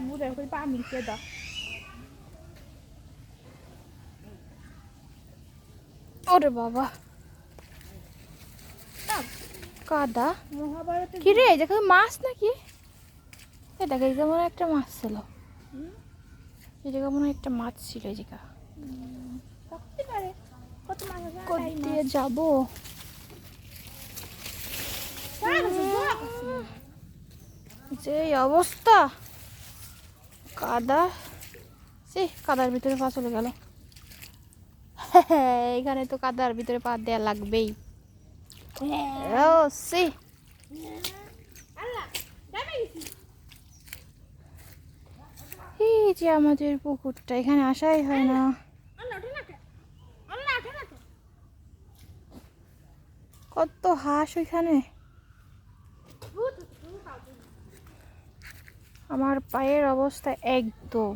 বুড়ে করে পা মিশিয়ে দাও। ওরে বাবা কাদা। মহাভারতে কি রে দেখো মাছ নাকি? এ দেখো এই যেমন একটা মাছ ছিল, এই জায়গা মনে হয় একটা মাছ ছিল। এই জায়গা থাকতে পারে। কত মাছ আছে? কত দিয়ে যাবো? যে অবস্থা কাদা, সে কাদার ভিতরে পা চলে গেল। এখানে তো কাদার ভিতরে পা দেওয়া লাগবেই। ও সে এই যে আমাদের পুকুরটা, এখানে আসাই হয় না। কত হাঁস ওইখানে। আমার পায়ের অবস্থা একদম